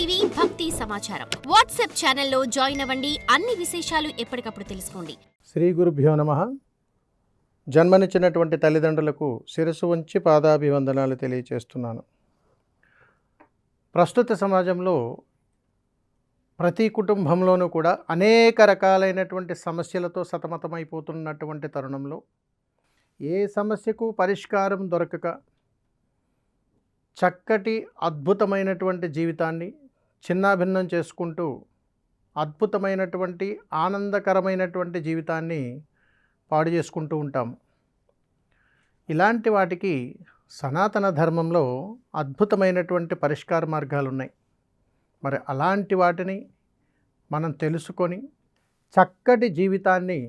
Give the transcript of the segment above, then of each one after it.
TV భక్తి సమాచారం WhatsApp ఛానల్లో జాయిన్ అవ్వండి. అన్ని విశేషాలు ఎప్పటికప్పుడు తెలుసుకోండి. శ్రీ గురుభ్యో నమః. జన్మనిచ్చినటువంటి తల్లిదండ్రులకు శిరస్సు వంచి పాదాభివందనాలు తెలియచేస్తున్నాను. ప్రస్తుత సమాజంలో ప్రతి కుటుంబంలోనూ కూడా అనేక రకాలైనటువంటి సమస్యలతో సతమతమైపోతున్నటువంటి తరుణంలో ఏ సమస్యకు పరిష్కారం దొరకక చక్కటి అద్భుతమైనటువంటి జీవితాన్ని చిన్నాభిన్నం చేసుకుంటూ అద్భుతమైనటువంటి ఆనందకరమైనటువంటి జీవితాన్ని పాడు చేసుకుంటూ ఉంటాము. ఇలాంటి వాటికి సనాతన ధర్మంలో అద్భుతమైనటువంటి పరిష్కార మార్గాలు ఉన్నాయి. మరి అలాంటి వాటిని మనం తెలుసుకొని చక్కటి జీవితాన్ని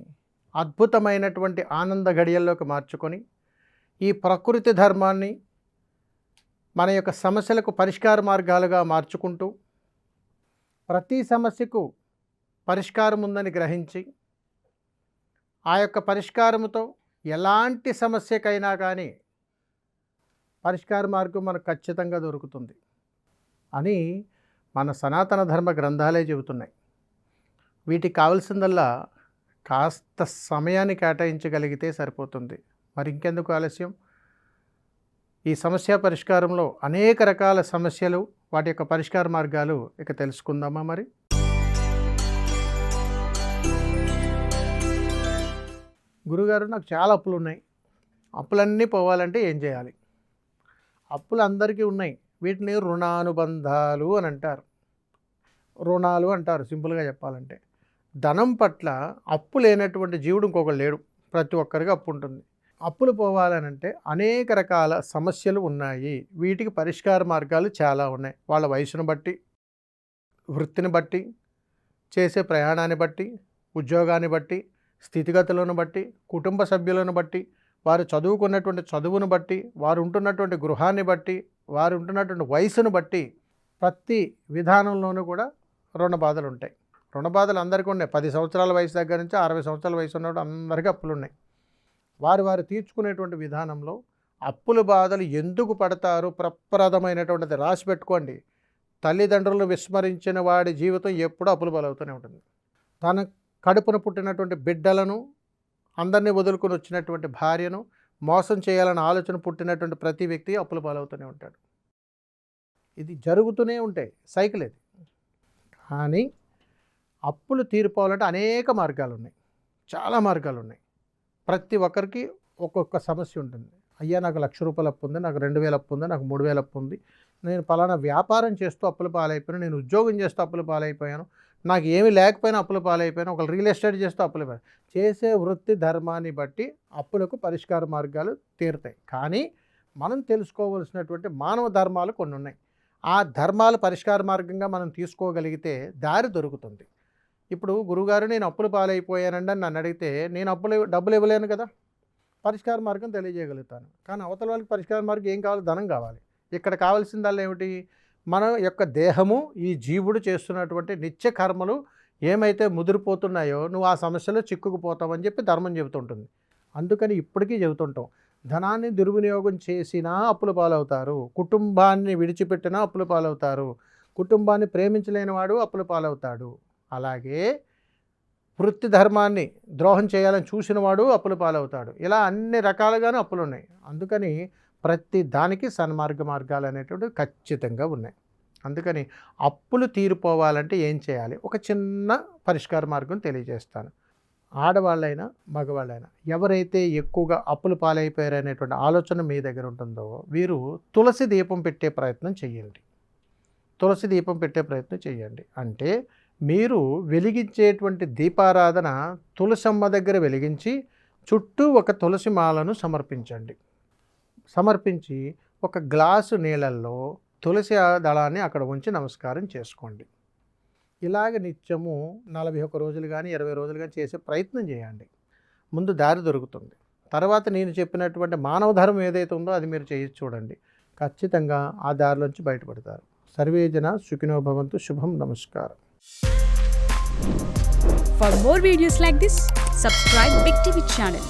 అద్భుతమైనటువంటి ఆనంద గడియల్లోకి మార్చుకొని ఈ ప్రకృతి ధర్మాన్ని మన యొక్క సమస్యలకు పరిష్కార మార్గాలుగా మార్చుకుంటూ ప్రతి సమస్యకు పరిష్కారం ఉందని గ్రహించి ఆ యొక్క పరిష్కారముతో ఎలాంటి సమస్యకైనా కానీ పరిష్కార మార్గం మనకు ఖచ్చితంగా దొరుకుతుంది అని మన సనాతన ధర్మ గ్రంథాలే చెబుతున్నాయి. వీటికి కావాల్సిందల్లా కాస్త సమయాన్ని కేటాయించగలిగితే సరిపోతుంది. మరి ఇంకెందుకు ఆలస్యం? ఈ సమస్య పరిష్కారంలో అనేక రకాల సమస్యలు, వాటి యొక్క పరిష్కార మార్గాలు ఇక తెలుసుకుందామా? మరి గురుగారు, నాకు చాలా అప్పులు ఉన్నాయి, అప్పులన్నీ పోవాలంటే ఏం చేయాలి? అప్పులు అందరికీ ఉన్నాయి, వీటిని రుణానుబంధాలు అని అంటారు. రుణాలు అంటారు సింపుల్గా చెప్పాలంటే. ధనం పట్ల అప్పు లేనటువంటి జీవుడు ఇంకొకరు లేడు. ప్రతి ఒక్కరికి అప్పు ఉంటుంది. అప్పులు పోవాలనంటే అనేక రకాల సమస్యలు ఉన్నాయి. వీటికి పరిష్కార మార్గాలు చాలా ఉన్నాయి. వాళ్ళ వయసును బట్టి, వృత్తిని బట్టి, చేసే ప్రయాణాన్ని బట్టి, ఉద్యోగాన్ని బట్టి, స్థితిగతులను బట్టి, కుటుంబ సభ్యులను బట్టి, వారు చదువుకున్నటువంటి చదువును బట్టి, వారు ఉంటున్నటువంటి గృహాన్ని బట్టి, వారు ఉంటున్నటువంటి వయసును బట్టి ప్రతి విధానంలోనూ కూడా రుణ బాధలు ఉంటాయి. రుణ బాధలు అందరికీ ఉన్నాయి. 10 సంవత్సరాల వయసు దగ్గర నుంచి 60 సంవత్సరాల వయసు ఉన్నప్పుడు అందరికీ అప్పులు ఉన్నాయి. వారు తీర్చుకునేటువంటి విధానంలో అప్పుల బాధలు ఎందుకు పడతారు ప్రప్రదమైనటువంటిది రాసి పెట్టుకోండి. తల్లిదండ్రులు విస్మరించిన వాడి జీవితం ఎప్పుడూ అప్పుల పాలవుతూనే ఉంటుంది. తన కడుపున పుట్టినటువంటి బిడ్డలను, అందరినీ వదులుకొని వచ్చినటువంటి భార్యను మోసం చేయాలన్న ఆలోచన పుట్టినటువంటి ప్రతి వ్యక్తి అప్పుల పాలవుతూనే ఉంటాడు. ఇది జరుగుతూనే ఉంటాయి, సైకిల్ ఇది. కానీ అప్పులు తీరిపోవాలంటే అనేక మార్గాలు ఉన్నాయి, చాలా మార్గాలు ఉన్నాయి. ప్రతి ఒక్కరికి ఒక్కొక్క సమస్య ఉంటుంది. అయ్యా, నాకు 1,00,000 రూపాయలు అప్పు ఉంది, నాకు 2,000 అప్పు ఉంది, నాకు 3,000 అప్పు ఉంది, నేను పలానా వ్యాపారం చేస్తూ అప్పుల పాలైపోయాను, నేను ఉద్యోగం చేస్తూ అప్పుల పాలైపోయాను, నాకు ఏమీ లేకపోయినా అప్పుల పాలైపోయాను, ఒకళ్ళు రియల్ ఎస్టేట్ చేస్తూ అప్పుల పాలైపోయాను. చేసే వృత్తి ధర్మాన్ని బట్టి అప్పులకు పరిష్కార మార్గాలు తీరుతాయి. కానీ మనం తెలుసుకోవలసినటువంటి మానవ ధర్మాలు కొన్ని ఉన్నాయి. ఆ ధర్మాలు పరిష్కార మార్గంగా మనం తీసుకోగలిగితే దారి దొరుకుతుంది. ఇప్పుడు గురుగారు, నేను అప్పులు పాలైపోయానండి అని నన్ను అడిగితే నేను డబ్బులు ఇవ్వలేను కదా, పరిష్కార మార్గం తెలియజేయగలుగుతాను. కానీ అవతల వాళ్ళకి పరిష్కార మార్గం ఏం కావాలి? ధనం కావాలి. ఇక్కడ కావాల్సిందల్లా ఏమిటి? మన యొక్క దేహము, ఈ జీవుడు చేస్తున్నటువంటి నిత్య కర్మలు ఏమైతే ముదిరిపోతున్నాయో నువ్వు ఆ సమస్యలో చిక్కుకుపోతావని చెప్పి ధర్మం చెబుతుంటుంది. అందుకని ఇప్పటికీ చెబుతుంటాం, ధనాన్ని దుర్వినియోగం చేసినా అప్పుల పాలవుతారు, కుటుంబాన్ని విడిచిపెట్టినా అప్పుల పాలవుతారు, కుటుంబాన్ని ప్రేమించలేని వాడు అప్పుల పాలవుతాడు, అలాగే వృత్తి ధర్మాన్ని ద్రోహం చేయాలని చూసిన వాడు అప్పుల పాలవుతాడు. ఇలా అన్ని రకాలుగానే అప్పులు ఉన్నాయి. అందుకని ప్రతి దానికి సన్మార్గ మార్గాలు అనేటువంటివి ఖచ్చితంగా ఉన్నాయి. అందుకని అప్పులు తీరిపోవాలంటే ఏం చేయాలి? ఒక చిన్న పరిష్కార మార్గం తెలియజేస్తాను. ఆడవాళ్ళైనా మగవాళ్ళైనా ఎవరైతే ఎక్కువగా అప్పులు పాలైపోయారనేటువంటి ఆలోచన మీ దగ్గర ఉంటుందో వీరు తులసి దీపం పెట్టే ప్రయత్నం చేయండి. తులసి దీపం పెట్టే ప్రయత్నం చేయండి. అంటే మీరు వెలిగించేటువంటి దీపారాధన తులసమ్మ దగ్గర వెలిగించి చుట్టూ ఒక తులసి మాలను సమర్పించండి. సమర్పించి ఒక గ్లాసు నీళ్ళల్లో తులసి దళాన్ని అక్కడ ఉంచి నమస్కారం చేసుకోండి. ఇలాగ నిత్యము 41 రోజులు కానీ 20 రోజులు కానీ చేసే ప్రయత్నం చేయండి. ముందు దారి దొరుకుతుంది. తర్వాత నేను చెప్పినటువంటి మానవ ధర్మం ఏదైతే ఉందో అది మీరు చేసి చూడండి. ఖచ్చితంగా ఆ దారిలోంచి బయటపడతారు. సర్వే జన సుఖినో భవంతు. శుభం. నమస్కారం. For more videos like this, subscribe Big TV channel.